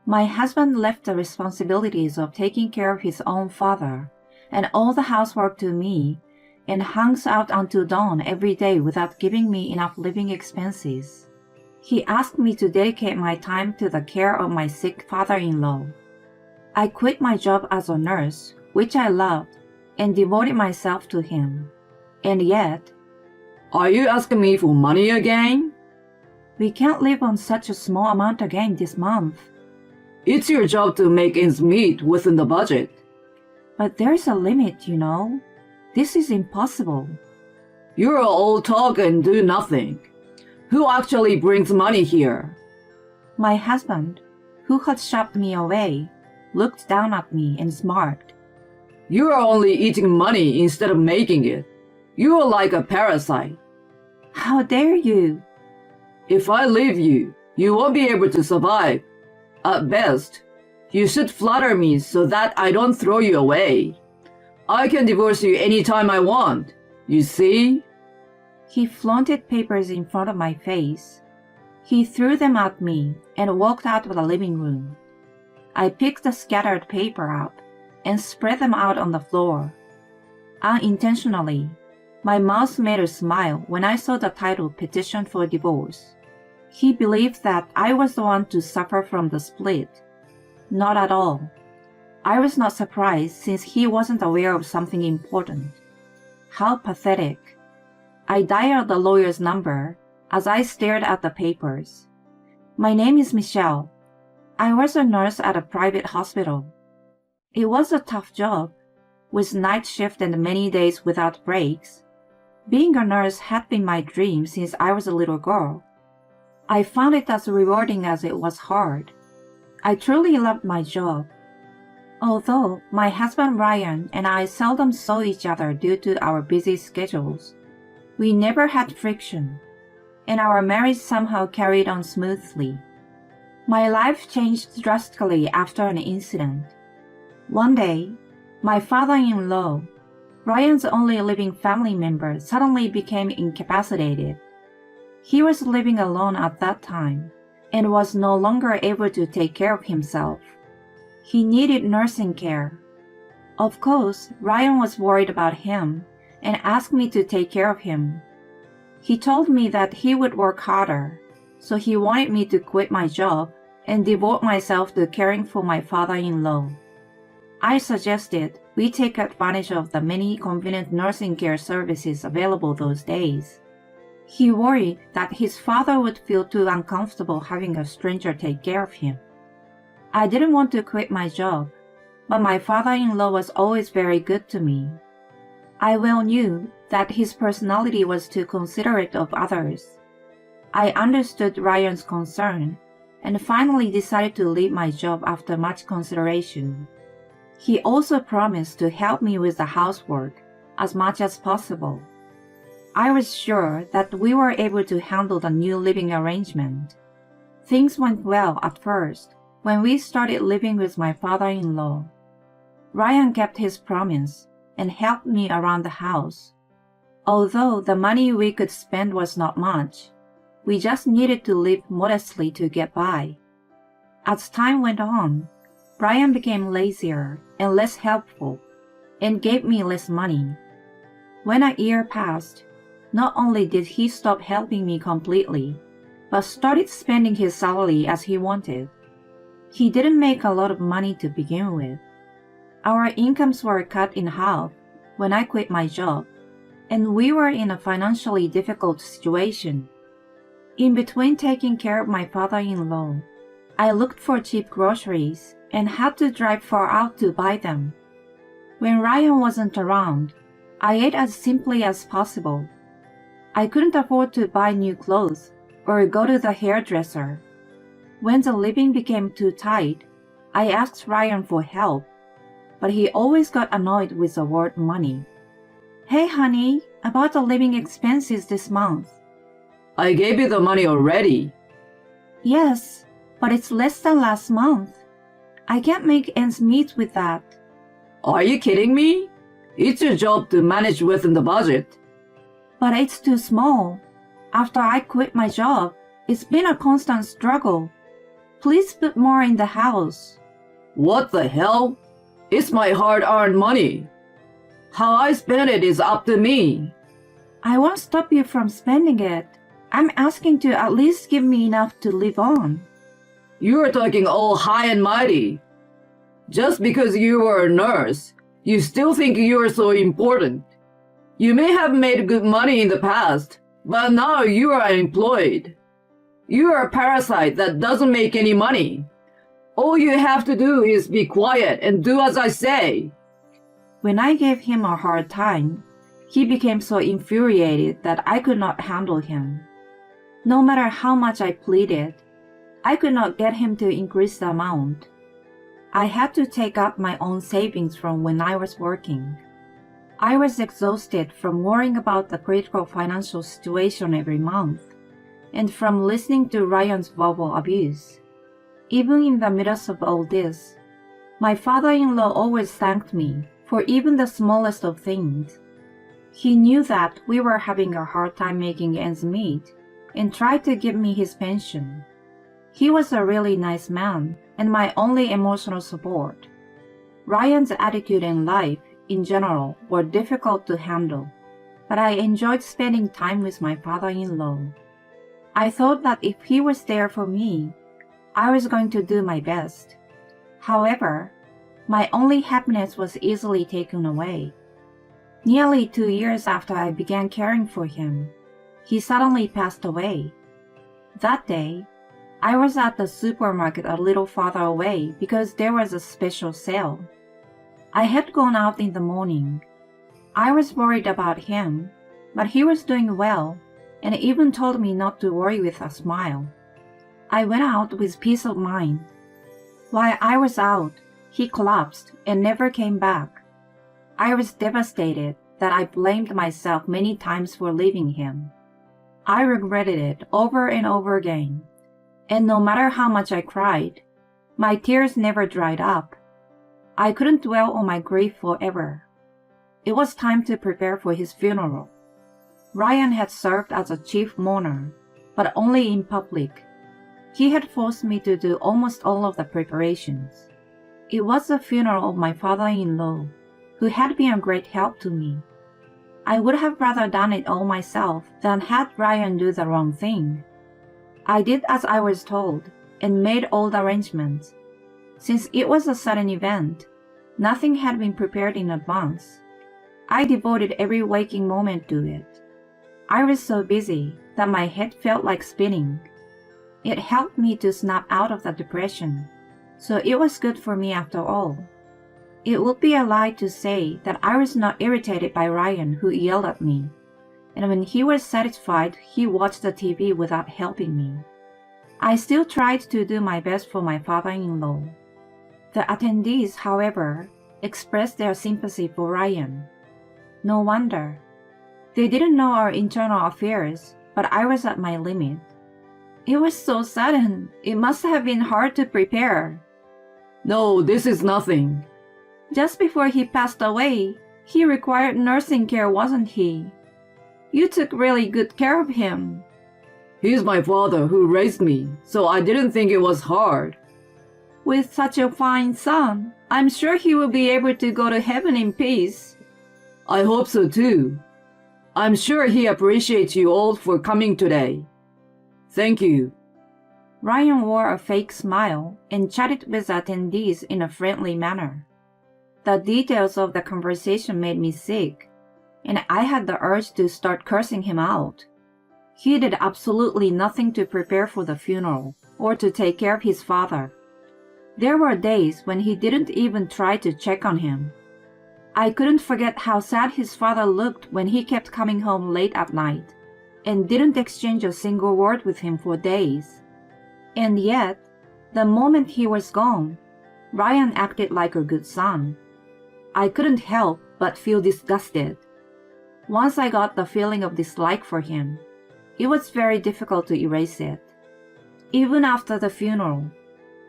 My husband left the responsibilities of taking care of his own father and all the housework to me and hangs out until dawn every day without giving me enough living expenses. He asked me to dedicate my time to the care of my sick father-in-law. I quit my job as a nurse, which I loved, and devoted myself to him. And yet, Are you asking me for money again? We can't live on such a small amount again this month. It's your job to make ends meet within the budget. But there's a limit, you know. This is impossible. You're all talk and do nothing. Who actually brings money here? My husband, who had shoved me away, looked down at me and smirked. You are only eating money instead of making it. You are like a parasite. How dare you? If I leave you, you won't be able to survive. At best, you should flatter me so that I don't throw you away. I can divorce you anytime I want. You see? He flaunted papers in front of my face. He threw them at me and walked out of the living room. I picked the scattered paper up and spread them out on the floor. Unintentionally, my mouth made a smile when I saw the title Petition for Divorce. He believed that I was the one to suffer from the split. Not at all. I was not surprised since he wasn't aware of something important. How pathetic. I dialed the lawyer's number as I stared at the papers. My name is Michelle. I was a nurse at a private hospital. It was a tough job, with night shift and many days without breaks. Being a nurse had been my dream since I was a little girl. I found it as rewarding as it was hard. I truly loved my job. Although my husband Ryan and I seldom saw each other due to our busy schedules, we never had friction, and our marriage somehow carried on smoothly. My life changed drastically after an incident. One day, my father-in-law, Ryan's only living family member, suddenly became incapacitated. He was living alone at that time and was no longer able to take care of himself. He needed nursing care. Of course, Ryan was worried about him and asked me to take care of him. He told me that he would work harder, so he wanted me to quit my job and devote myself to caring for my father-in-law. I suggested we take advantage of the many convenient nursing care services available those days. He worried that his father would feel too uncomfortable having a stranger take care of him. I didn't want to quit my job, but my father-in-law was always very good to me. I well knew that his personality was too considerate of others. I understood Ryan's concern and finally decided to leave my job after much consideration. He also promised to help me with the housework as much as possible. I was sure that we were able to handle the new living arrangement. Things went well at first when we started living with my father-in-law. Ryan kept his promise and helped me around the house. Although the money we could spend was not much, we just needed to live modestly to get by. As time went on, Ryan became lazier and less helpful and gave me less money. When a year passed, not only did he stop helping me completely, but started spending his salary as he wanted. He didn't make a lot of money to begin with. Our incomes were cut in half when I quit my job, and we were in a financially difficult situation. In between taking care of my father-in-law, I looked for cheap groceries and had to drive far out to buy them. When Ryan wasn't around, I ate as simply as possible. I couldn't afford to buy new clothes or go to the hairdresser. When the living became too tight, I asked Ryan for help, but he always got annoyed with the word money. "Hey honey, about the living expenses this month." I gave you the money already. "Yes, but it's less than last month. I can't make ends meet with that." Are you kidding me? It's your job to manage within the budget. "But it's too small. After I quit my job, it's been a constant struggle. Please put more in the house. What the hell? It's my hard-earned money. How I spend it is up to me. I won't stop you from spending it. I'm asking to at least give me enough to live on. You're talking all high and mighty. Just because you were a nurse, you still think you're so important. You may have made good money in the past, but now you are unemployed. You are a parasite that doesn't make any money. All you have to do is be quiet and do as I say. When I gave him a hard time, he became so infuriated that I could not handle him. No matter how much I pleaded, I could not get him to increase the amount. I had to take up my own savings from when I was working. I was exhausted from worrying about the critical financial situation every month, and from listening to Ryan's verbal abuse. Even in the midst of all this, my father-in-law always thanked me for even the smallest of things. He knew that we were having a hard time making ends meet and tried to give me his pension. He was a really nice man and my only emotional support. Ryan's attitude and life, in general, were difficult to handle, but I enjoyed spending time with my father-in-law. I thought that if he was there for me, I was going to do my best. However, my only happiness was easily taken away. Nearly 2 years after I began caring for him, he suddenly passed away. That day, I was at the supermarket a little farther away because there was a special sale. I had gone out in the morning. I was worried about him, but he was doing well and even told me not to worry with a smile. I went out with peace of mind. While I was out, he collapsed and never came back. I was devastated that I blamed myself many times for leaving him. I regretted it over and over again, and no matter how much I cried, my tears never dried up. I couldn't dwell on my grief forever. It was time to prepare for his funeral. Ryan had served as a chief mourner, but only in public. He had forced me to do almost all of the preparations. It was the funeral of my father-in-law, who had been a great help to me. I would have rather done it all myself than had Ryan do the wrong thing. I did as I was told and made all the arrangements. Since it was a sudden event, nothing had been prepared in advance. I devoted every waking moment to it. I was so busy that my head felt like spinning. It helped me to snap out of the depression, so it was good for me after all. It would be a lie to say that I was not irritated by Ryan, who yelled at me, and when he was satisfied, he watched the TV without helping me. I still tried to do my best for my father-in-law. The attendees, however, expressed their sympathy for Ryan. No wonder. They didn't know our internal affairs, but I was at my limit. It was so sudden. It must have been hard to prepare. No, this is nothing. Just before he passed away, he required nursing care, wasn't he? You took really good care of him. He's my father who raised me, so I didn't think it was hard. With such a fine son, I'm sure he will be able to go to heaven in peace. I hope so too. I'm sure he appreciates you all for coming today. Thank you. Ryan wore a fake smile and chatted with attendees in a friendly manner. The details of the conversation made me sick, and I had the urge to start cursing him out. He did absolutely nothing to prepare for the funeral or to take care of his father. There were days when he didn't even try to check on him. I couldn't forget how sad his father looked when he kept coming home late at night and didn't exchange a single word with him for days. And yet, the moment he was gone, Ryan acted like a good son. I couldn't help but feel disgusted. Once I got the feeling of dislike for him, it was very difficult to erase it. Even after the funeral,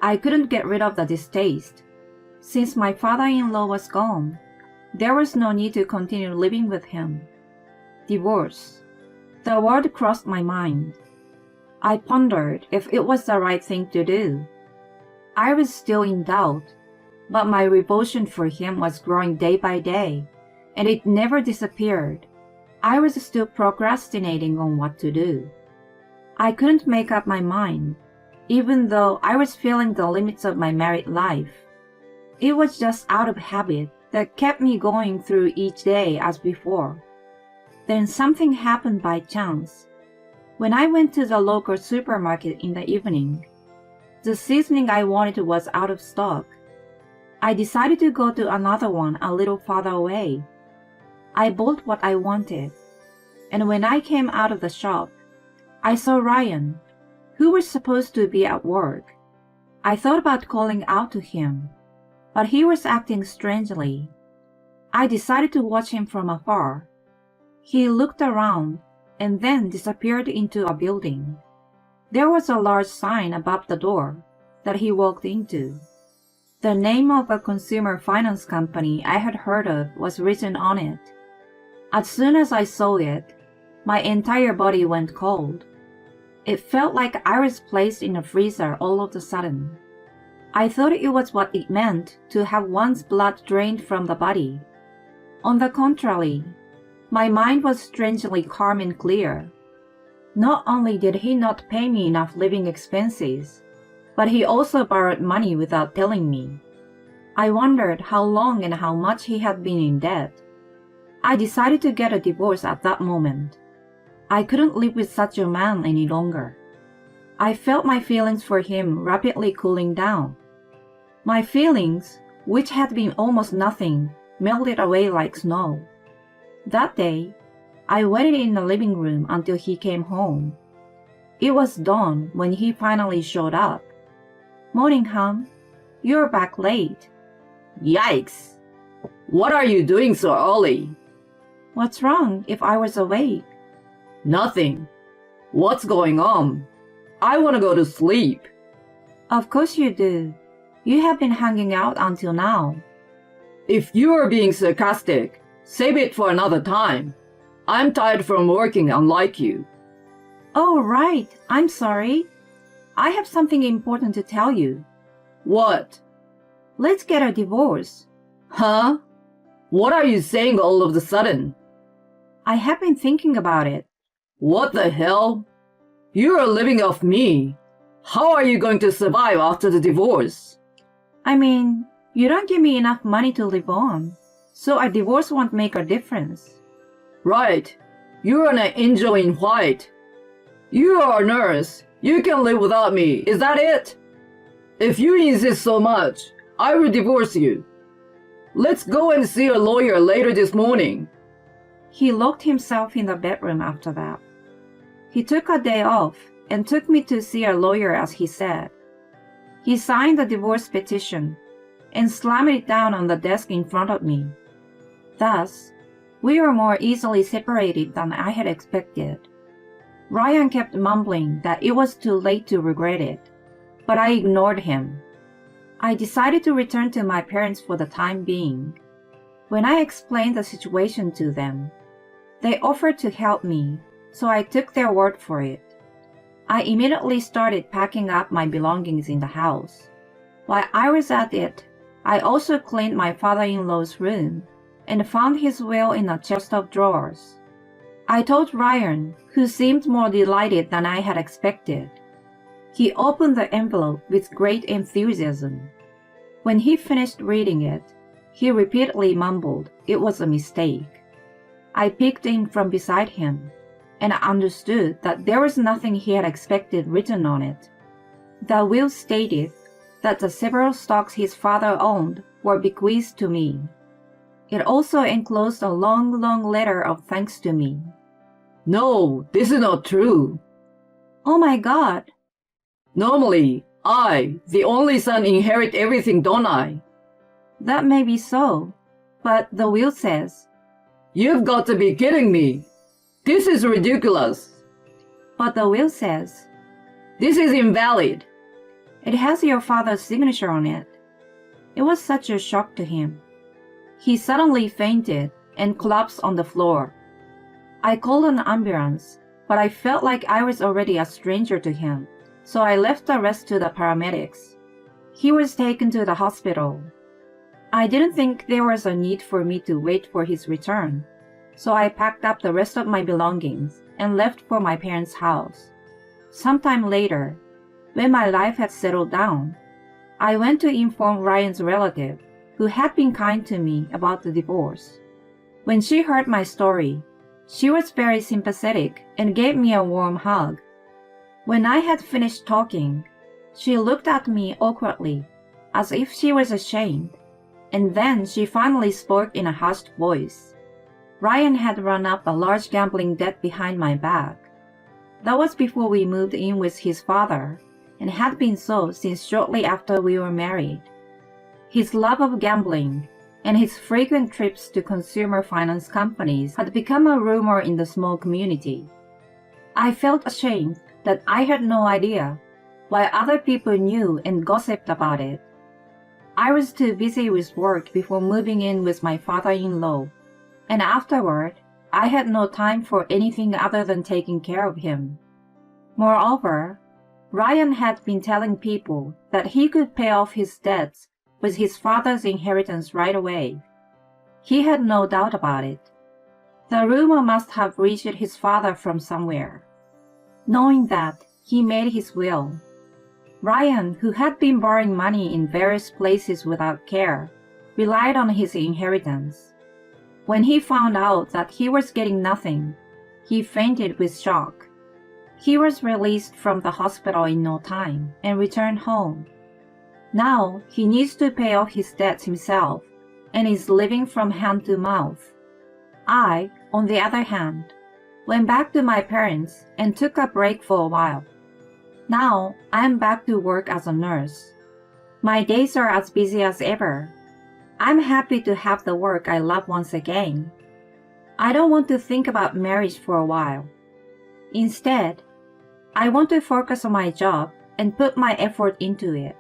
I couldn't get rid of the distaste. Since my father-in-law was gone, there was no need to continue living with him. Divorce. The word crossed my mind. I pondered if it was the right thing to do, I was still in doubt, but my revulsion for him was growing day by day, and it never disappeared. I was still procrastinating on what to do. I couldn't make up my mind, even though I was feeling the limits of my married life. It was just out of habit that kept me going through each day as before. Then something happened by chance. When I went to the local supermarket in the evening, the seasoning I wanted was out of stock. I decided to go to another one a little farther away. I bought what I wanted, and when I came out of the shop, I saw Ryan, who was supposed to be at work. I thought about calling out to him, but he was acting strangely. I decided to watch him from afar. He looked around and then disappeared into a building. There was a large sign above the door that he walked into. The name of a consumer finance company I had heard of was written on it. As soon as I saw it, my entire body went cold. It felt like I was placed in a freezer all of a sudden. I thought it was what it meant to have one's blood drained from the body. On the contrary, my mind was strangely calm and clear. Not only did he not pay me enough living expenses, but he also borrowed money without telling me. I wondered how long and how much he had been in debt. I decided to get a divorce at that moment. I couldn't live with such a man any longer. I felt my feelings for him rapidly cooling down. My feelings, which had been almost nothing, melted away like snow. That day, I waited in the living room until he came home. It was dawn when he finally showed up. "Morning, hon. You're back late." Yikes! What are you doing so early? "What's wrong if I was awake?" Nothing. What's going on? I want to go to sleep. "Of course you do. You have been hanging out until now." If you are being sarcastic, save it for another time. I'm tired from working unlike you. "Oh, right. I'm sorry. I have something important to tell you. What? Let's get a divorce." Huh? What are you saying all of a sudden? "I have been thinking about it." What the hell? You are living off me. How are you going to survive after the divorce? I mean, you don't give me enough money to live on, so a divorce won't make a difference. Right. You're an angel in white. You are a nurse. You can live without me. Is that it? If you insist so much, I will divorce you. Let's go and see a lawyer later this morning. He locked himself in the bedroom after that. He took a day off and took me to see a lawyer as he said. He signed the divorce petition and slammed it down on the desk in front of me. Thus, we were more easily separated than I had expected. Ryan kept mumbling that it was too late to regret it, but I ignored him. I decided to return to my parents for the time being. When I explained the situation to them, they offered to help me, so I took their word for it. I immediately started packing up my belongings in the house. While I was at it, I also cleaned my father-in-law's room and found his will in a chest of drawers. I told Ryan, who seemed more delighted than I had expected. He opened the envelope with great enthusiasm. When he finished reading it, he repeatedly mumbled it was a mistake. I peeked in from beside him, and I understood that there was nothing he had expected written on it. The will stated that the several stocks his father owned were bequeathed to me. It also enclosed a long, long letter of thanks to me. No, this is not true. Oh my God! Normally, I, the only son, inherit everything, don't I? That may be so, but the will says. You've got to be kidding me. This is ridiculous. But the will says. This is invalid. It has your father's signature on it. It was such a shock to him. He suddenly fainted and collapsed on the floor. I called an ambulance, but I felt like I was already a stranger to him, so I left the rest to the paramedics. He was taken to the hospital. I didn't think there was a need for me to wait for his return, so I packed up the rest of my belongings and left for my parents' house. Sometime later, when my life had settled down, I went to inform Ryan's relative, who had been kind to me, about the divorce. When she heard my story, she was very sympathetic and gave me a warm hug. When I had finished talking, she looked at me awkwardly, as if she was ashamed, and then she finally spoke in a hushed voice. Ryan had run up a large gambling debt behind my back. That was before we moved in with his father, and had been so since shortly after we were married. His love of gambling and his frequent trips to consumer finance companies had become a rumor in the small community. I felt ashamed that I had no idea, while other people knew and gossiped about it. I was too busy with work before moving in with my father-in-law, and afterward, I had no time for anything other than taking care of him. Moreover, Ryan had been telling people that he could pay off his debts with his father's inheritance right away. He had no doubt about it. The rumor must have reached his father from somewhere. Knowing that, he made his will. Ryan, who had been borrowing money in various places without care, relied on his inheritance. When he found out that he was getting nothing, he fainted with shock. He was released from the hospital in no time and returned home. Now he needs to pay off his debts himself and is living from hand to mouth. I, on the other hand, went back to my parents and took a break for a while. Now I am back to work as a nurse. My days are as busy as ever. I'm happy to have the work I love once again. I don't want to think about marriage for a while. Instead, I want to focus on my job and put my effort into it.